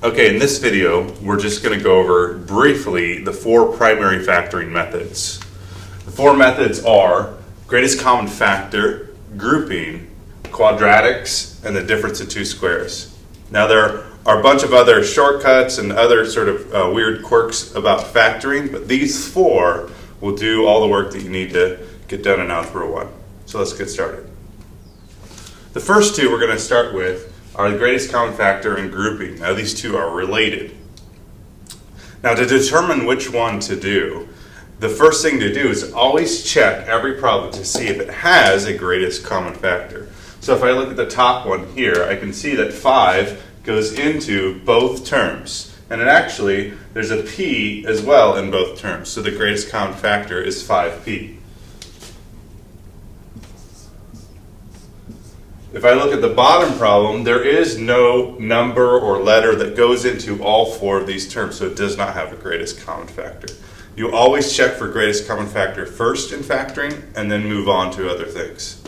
Okay, in this video, we're just going to go over briefly the four primary factoring methods. The four methods are greatest common factor, grouping, quadratics, and the difference of two squares. Now there are a bunch of other shortcuts and other sort of weird quirks about factoring, but these four will do all the work that you need to get done in Algebra 1. So let's get started. The first two we're going to start with are the greatest common factor and grouping. Now these two are related. Now to determine which one to do, the first thing to do is always check every problem to see if it has a greatest common factor. So if I look at the top one here, I can see that 5 goes into both terms. And it actually, there's a p as well in both terms. So the greatest common factor is 5p. If I look at the bottom problem, there is no number or letter that goes into all four of these terms, so it does not have a greatest common factor. You always check for greatest common factor first in factoring, and then move on to other things.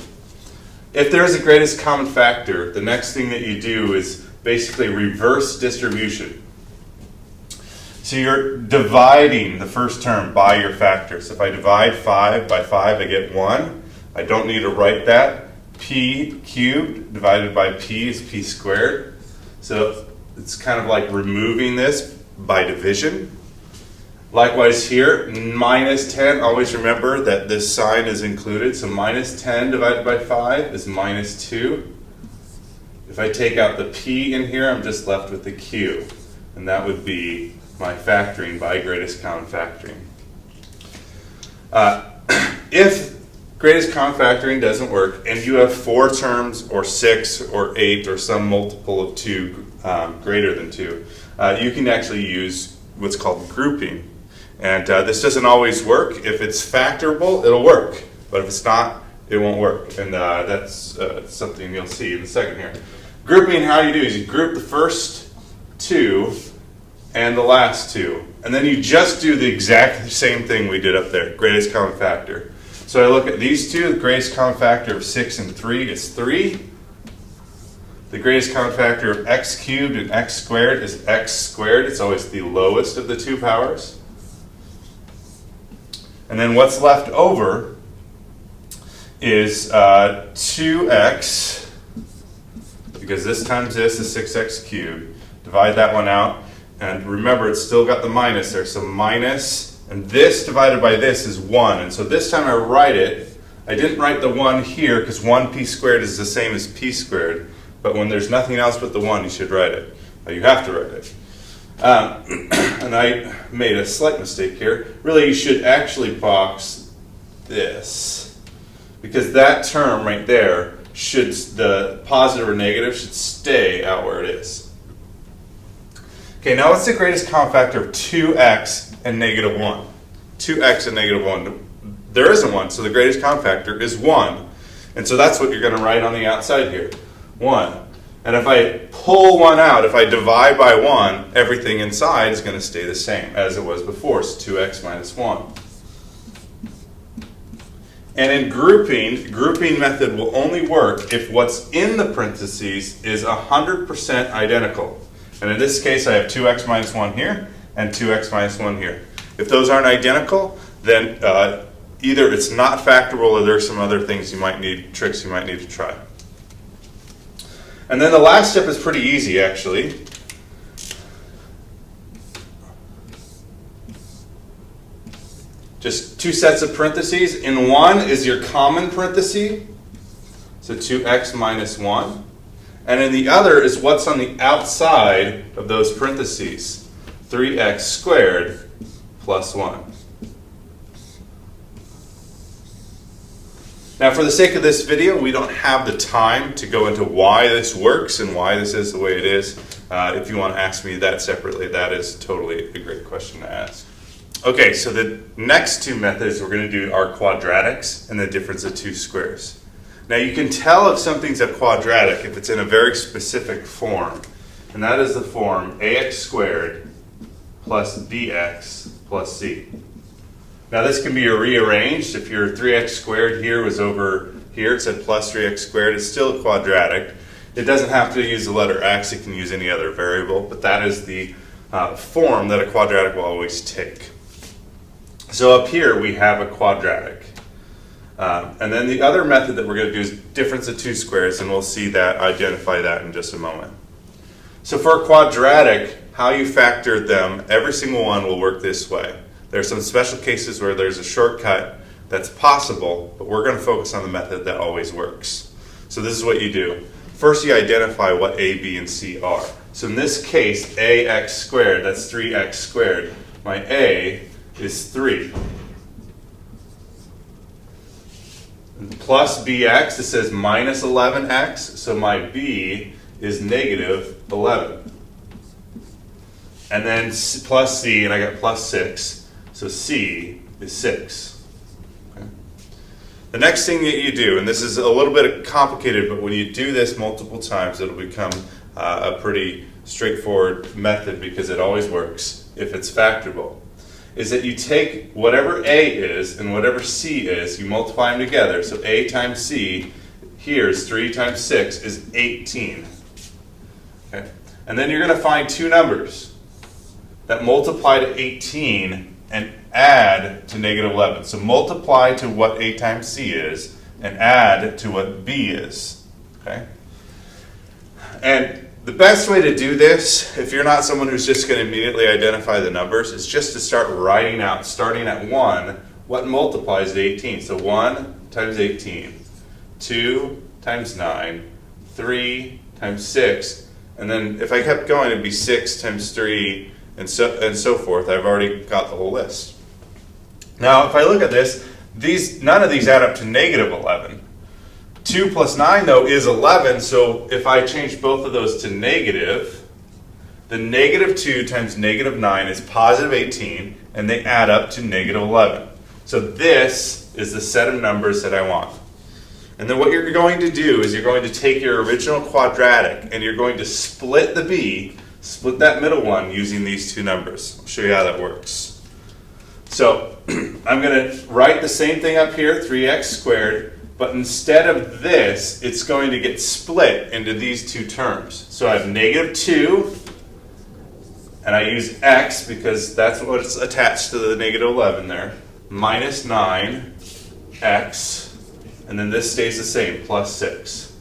If there is a greatest common factor, the next thing that you do is basically reverse distribution. So you're dividing the first term by your factors. If I divide 5 by 5, I get 1. I don't need to write that. P cubed divided by p is p squared. So it's kind of like removing this by division. Likewise here, minus 10, always remember that this sign is included. So minus 10 divided by 5 is minus 2. If I take out the p in here, I'm just left with the q. And that would be my factoring by greatest common factoring. If greatest common factoring doesn't work, and you have 4 terms, or 6, or 8, or some multiple of 2 greater than 2, you can actually use what's called grouping. And this doesn't always work. If it's factorable, it'll work. But if it's not, it won't work. And that's something you'll see in a second here. Grouping, how you do is you group the first 2 and the last 2. And then you just do the exact same thing we did up there, greatest common factor. So I look at these two, the greatest common factor of 6 and 3 is 3. The greatest common factor of x cubed and x squared is x squared. It's always the lowest of the two powers. And then what's left over is 2x, because this times this is 6x cubed. Divide that one out, and remember it's still got the minus there, so minus. And this divided by this is 1. And so this time I write it, I didn't write the 1 here because 1p squared is the same as p squared. But when there's nothing else but the 1, you should write it. You have to write it. And I made a slight mistake here. Really, you should actually box this, because that term right there, should the positive or negative should stay out where it is. Okay, now what's the greatest common factor of 2x and negative 1? 2x and negative 1. There isn't one, so the greatest common factor is 1. And so that's what you're going to write on the outside here, 1. And if I pull 1 out, if I divide by 1, everything inside is going to stay the same as it was before, so 2x minus 1. And in grouping method will only work if what's in the parentheses is 100% identical. And in this case, I have 2x minus 1 here and 2x minus 1 here. If those aren't identical, then either it's not factorable or there's some other things tricks you might need to try. And then the last step is pretty easy, actually. Just 2 sets of parentheses. In one is your common parenthesis, so 2x minus 1. And in the other is what's on the outside of those parentheses, 3x squared plus 1. Now for the sake of this video, we don't have the time to go into why this works and why this is the way it is. If you want to ask me that separately, that is totally a great question to ask. Okay, so the next 2 methods we're going to do are quadratics and the difference of 2 squares. Now you can tell if something's a quadratic if it's in a very specific form, and that is the form ax squared plus bx plus c. Now this can be rearranged. If your 3x squared here was over here, it said plus 3x squared, it's still a quadratic. It doesn't have to use the letter x, it can use any other variable, but that is the form that a quadratic will always take. So up here we have a quadratic. And then the other method that we're going to do is difference of two squares, and we'll see that, identify that in just a moment. So for a quadratic, how you factor them, every single one will work this way. There are some special cases where there's a shortcut that's possible, but we're going to focus on the method that always works. So this is what you do. First you identify what a, b, and c are. So in this case, ax squared, that's 3x squared. My a is 3. Plus bx, it says minus 11x, so my b is negative 11. And then plus c, and I got plus 6, so c is 6. Okay. The next thing that you do, and this is a little bit complicated, but when you do this multiple times, it'll become a pretty straightforward method because it always works if it's factorable, is that you take whatever a is and whatever c is, you multiply them together. So a times c, here is 3 times 6 is 18. Okay. And then you're going to find two numbers that multiply to 18 and add to negative 11. So multiply to what a times c is and add to what b is. Okay? And the best way to do this, if you're not someone who's just going to immediately identify the numbers, is just to start writing out, starting at 1, what multiplies to 18. So 1 times 18, 2 times 9, 3 times 6, and then if I kept going, it'd be 6 times 3, and so forth. I've already got the whole list. Now, if I look at this, none of these add up to negative 11. 2 plus 9, though, is 11, so if I change both of those to negative, the negative 2 times negative 9 is positive 18, and they add up to negative 11. So this is the set of numbers that I want. And then what you're going to do is you're going to take your original quadratic, and you're going to split the b, split that middle one using these two numbers. I'll show you how that works. So I'm going to write the same thing up here, 3x squared, but instead of this, it's going to get split into these two terms. So I have negative 2, and I use x because that's what's attached to the negative 11 there, minus 9x, and then this stays the same, plus 6.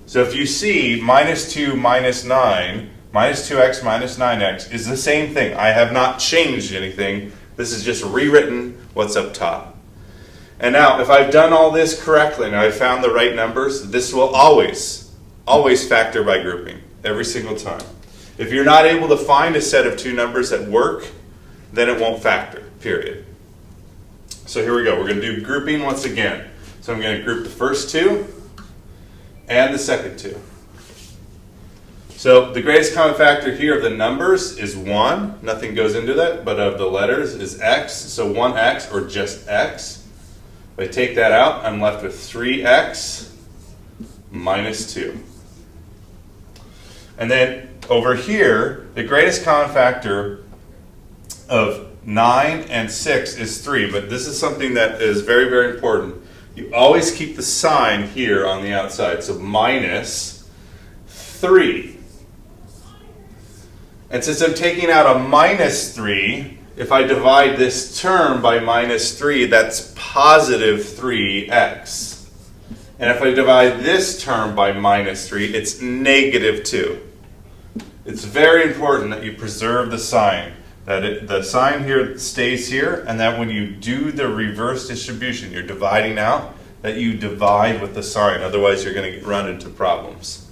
So if you see minus 2 minus 9, minus 2x minus 9x is the same thing. I have not changed anything. This is just rewritten what's up top. And now, if I've done all this correctly and I've found the right numbers, this will always factor by grouping, every single time. If you're not able to find a set of two numbers that work, then it won't factor, period. So here we go. We're going to do grouping once again. So I'm going to group the first two and the second two. So the greatest common factor here of the numbers is 1. Nothing goes into that, but of the letters is x. So 1x, or just x. If I take that out, I'm left with 3x minus 2. And then over here, the greatest common factor of 9 and 6 is 3. But this is something that is very, very important. You always keep the sign here on the outside. So minus 3. And since I'm taking out a minus 3, if I divide this term by minus 3, that's positive 3x. And if I divide this term by minus 3, it's negative 2. It's very important that you preserve the sign. That the sign here stays here, and that when you do the reverse distribution, you're dividing out, that you divide with the sign. Otherwise, you're going to run into problems.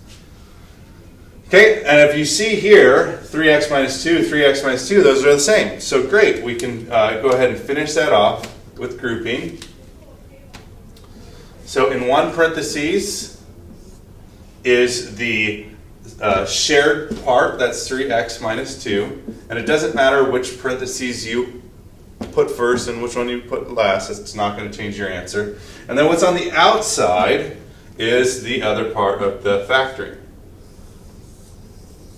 Okay, and if you see here, 3x minus 2, 3x minus 2, those are the same. So great, we can go ahead and finish that off with grouping. So in one parentheses is the shared part, that's 3x minus 2. And it doesn't matter which parentheses you put first and which one you put last. It's not going to change your answer. And then what's on the outside is the other part of the factoring.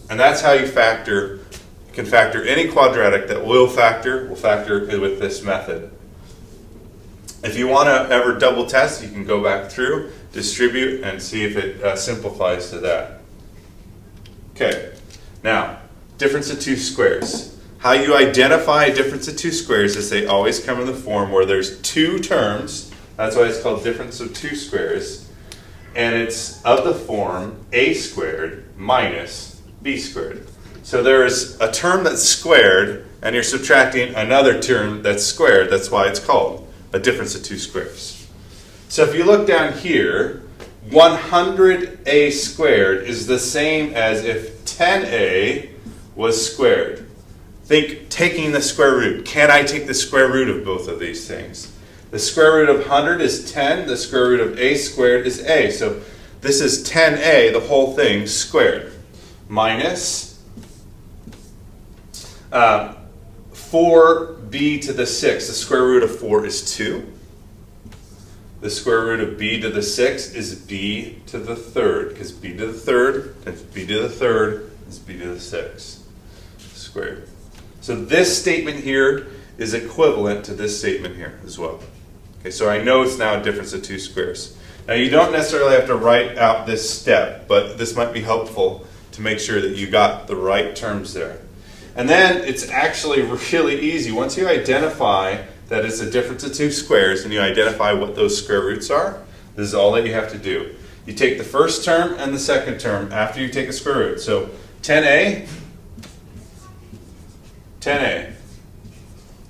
And that's how you factor. You can factor any quadratic that will factor with this method. If you want to ever double test, you can go back through, distribute, and see if it simplifies to that. Okay, now, difference of two squares. How you identify a difference of two squares is they always come in the form where there's two terms. That's why it's called difference of two squares. And it's of the form a squared minus b squared. So there's a term that's squared, and you're subtracting another term that's squared. That's why it's called a difference of two squares. So if you look down here, 100a squared is the same as if 10a was squared. Think taking the square root. Can I take the square root of both of these things? The square root of 100 is 10. The square root of a squared is a. So this is 10a, the whole thing, squared. Minus 4b to the 6. The square root of 4 is 2. The square root of b to the 6 is b to the third, because b to the third is b to the third is b to the 6 squared. So this statement here is equivalent to this statement here as well. Okay, so I know it's now a difference of two squares. Now you don't necessarily have to write out this step, but this might be helpful to make sure that you got the right terms there. And then it's actually really easy. Once you identify that it's a difference of two squares and you identify what those square roots are, this is all that you have to do. You take the first term and the second term after you take a square root. So 10a, 10a.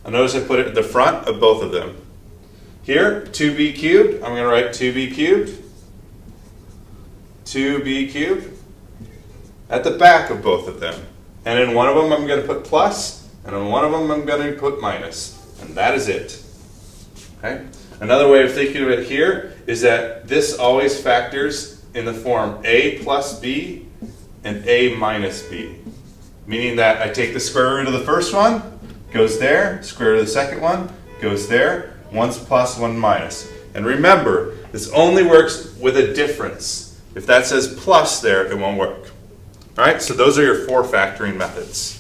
And notice I put it at the front of both of them. Here, 2b cubed, I'm going to write 2b cubed, 2b cubed, at the back of both of them. And in one of them I'm going to put plus, and in one of them I'm going to put minus. And that is it. Okay? Another way of thinking of it here is that this always factors in the form a plus b and a minus b. Meaning that I take the square root of the first one, goes there, square root of the second one, goes there, one's plus, one minus. And remember, this only works with a difference. If that says plus there, it won't work. All right, so those are your four factoring methods.